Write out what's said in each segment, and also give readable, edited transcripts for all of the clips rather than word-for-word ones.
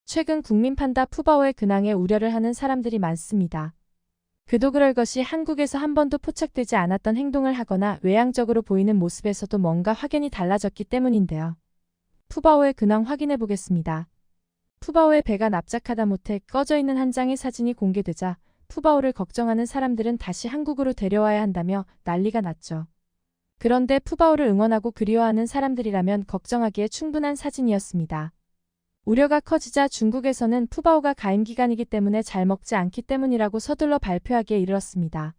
최근 국민 판다 푸바오의 근황에 우려를 하는 사람들이 많습니다. 그도 그럴 것이 한국에서 한 번도 포착되지 않았던 행동을 하거나 외향적으로 보이는 모습에서도 뭔가 확연히 달라졌기 때문인데요. 푸바오의 근황 확인해 보겠습니다. 푸바오의 배가 납작하다 못해 꺼져 있는 한 장의 사진이 공개되자 푸바오를 걱정하는 사람들은 다시 한국으로 데려와야 한다며 난리가 났죠. 그런데 푸바오를 응원하고 그리워하는 사람들이라면 걱정하기에 충분한 사진이었습니다. 우려가 커지자 중국에서는 푸바오가 가임기간이기 때문에 잘 먹지 않기 때문이라고 서둘러 발표하기에 이르렀습니다.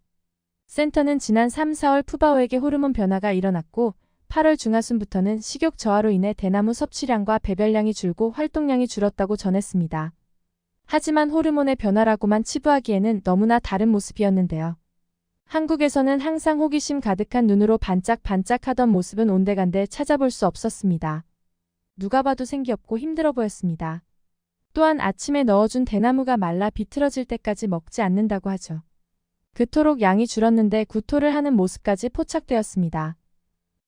센터는 지난 3, 4월 푸바오에게 호르몬 변화가 일어났고 8월 중하순부터는 식욕 저하로 인해 대나무 섭취량과 배별량이 줄고 활동량이 줄었다고 전했습니다. 하지만 호르몬의 변화라고만 치부하기에는 너무나 다른 모습이었는데요. 한국에서는 항상 호기심 가득한 눈으로 반짝반짝하던 모습은 온데간데 찾아볼 수 없었습니다. 누가 봐도 생기없고 힘들어 보였습니다. 또한 아침에 넣어준 대나무가 말라 비틀어질 때까지 먹지 않는다고 하죠. 그토록 양이 줄었는데 구토를 하는 모습까지 포착되었습니다.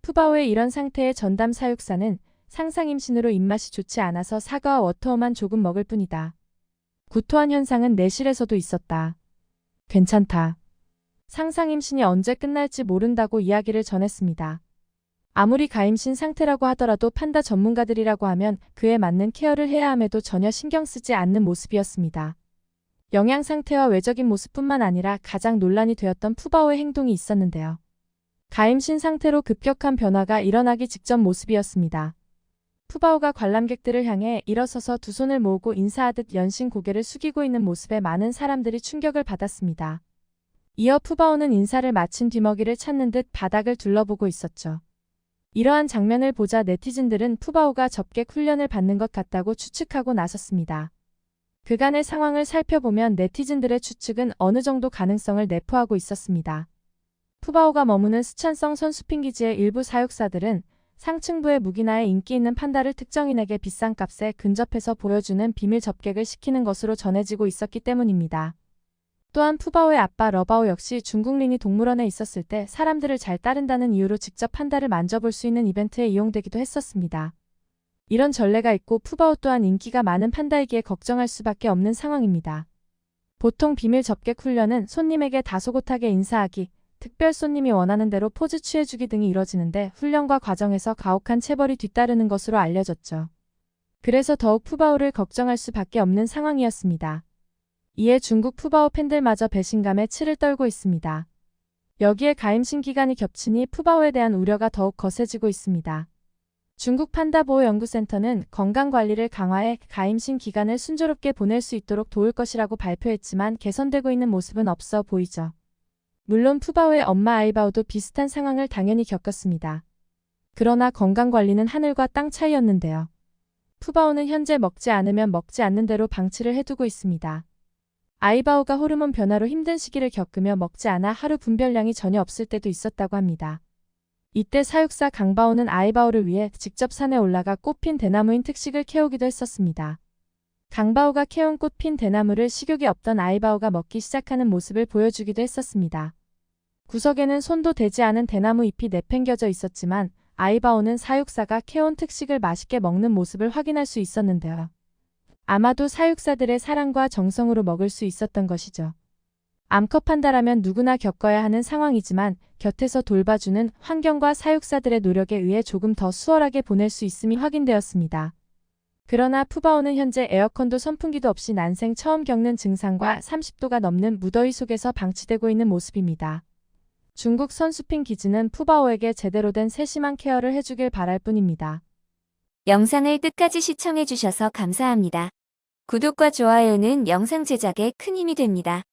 푸바오의 이런 상태의 전담 사육사는 상상임신으로 입맛이 좋지 않아서 사과와 워터만 조금 먹을 뿐이다. 구토한 현상은 내실에서도 있었다. 괜찮다. 상상임신이 언제 끝날지 모른다고 이야기를 전했습니다. 아무리 가임신 상태라고 하더라도 판다 전문가들이라고 하면 그에 맞는 케어를 해야 함에도 전혀 신경 쓰지 않는 모습이었습니다. 영양 상태와 외적인 모습뿐만 아니라 가장 논란이 되었던 푸바오의 행동이 있었는데요. 가임신 상태로 급격한 변화가 일어나기 직전 모습이었습니다. 푸바오가 관람객들을 향해 일어서서 두 손을 모으고 인사하듯 연신 고개를 숙이고 있는 모습에 많은 사람들이 충격을 받았습니다. 이어 푸바오는 인사를 마친 뒤 먹이를 찾는 듯 바닥을 둘러보고 있었죠. 이러한 장면을 보자 네티즌들은 푸바오가 접객 훈련을 받는 것 같다고 추측하고 나섰습니다. 그간의 상황을 살펴보면 네티즌들의 추측은 어느 정도 가능성을 내포하고 있었습니다. 푸바오가 머무는 스촨성 선수핑 기지의 일부 사육사들은 상층부의 무기나에 인기 있는 판다를 특정인에게 비싼 값에 근접해서 보여주는 비밀 접객을 시키는 것으로 전해지고 있었기 때문입니다. 또한 푸바오의 아빠 러바오 역시 중국 린이 동물원에 있었을 때 사람들을 잘 따른다는 이유로 직접 판다를 만져볼 수 있는 이벤트에 이용되기도 했었습니다. 이런 전례가 있고 푸바오 또한 인기가 많은 판다이기에 걱정할 수밖에 없는 상황입니다. 보통 비밀 접객 훈련은 손님에게 다소곳하게 인사하기, 특별 손님이 원하는 대로 포즈 취해주기 등이 이뤄지는데 훈련과 과정에서 가혹한 체벌이 뒤따르는 것으로 알려졌죠. 그래서 더욱 푸바오를 걱정할 수밖에 없는 상황이었습니다. 이에 중국 푸바오 팬들마저 배신감에 치를 떨고 있습니다. 여기에 가임신 기간이 겹치니 푸바오에 대한 우려가 더욱 거세지고 있습니다. 중국 판다보호연구센터는 건강관리를 강화해 가임신 기간을 순조롭게 보낼 수 있도록 도울 것이라고 발표했지만 개선되고 있는 모습은 없어 보이죠. 물론 푸바오의 엄마 아이바오도 비슷한 상황을 당연히 겪었습니다. 그러나 건강관리는 하늘과 땅 차이였는데요. 푸바오는 현재 먹지 않으면 먹지 않는 대로 방치를 해두고 있습니다. 아이바오가 호르몬 변화로 힘든 시기를 겪으며 먹지 않아 하루 분별량이 전혀 없을 때도 있었다고 합니다. 이때 사육사 강바오는 아이바오를 위해 직접 산에 올라가 꽃핀 대나무인 특식을 캐오기도 했었습니다. 강바오가 캐온 꽃핀 대나무를 식욕이 없던 아이바오가 먹기 시작하는 모습을 보여주기도 했었습니다. 구석에는 손도 대지 않은 대나무 잎이 내팽겨져 있었지만 아이바오는 사육사가 캐온 특식을 맛있게 먹는 모습을 확인할 수 있었는데요. 아마도 사육사들의 사랑과 정성으로 먹을 수 있었던 것이죠. 암컷 판다라면 누구나 겪어야 하는 상황이지만 곁에서 돌봐주는 환경과 사육사들의 노력에 의해 조금 더 수월하게 보낼 수 있음이 확인되었습니다. 그러나 푸바오는 현재 에어컨도 선풍기도 없이 난생 처음 겪는 증상과 30도가 넘는 무더위 속에서 방치되고 있는 모습입니다. 중국 선수핑 기지는 푸바오에게 제대로 된 세심한 케어를 해주길 바랄 뿐입니다. 영상을 끝까지 시청해주셔서 감사합니다. 구독과 좋아요는 영상 제작에 큰 힘이 됩니다.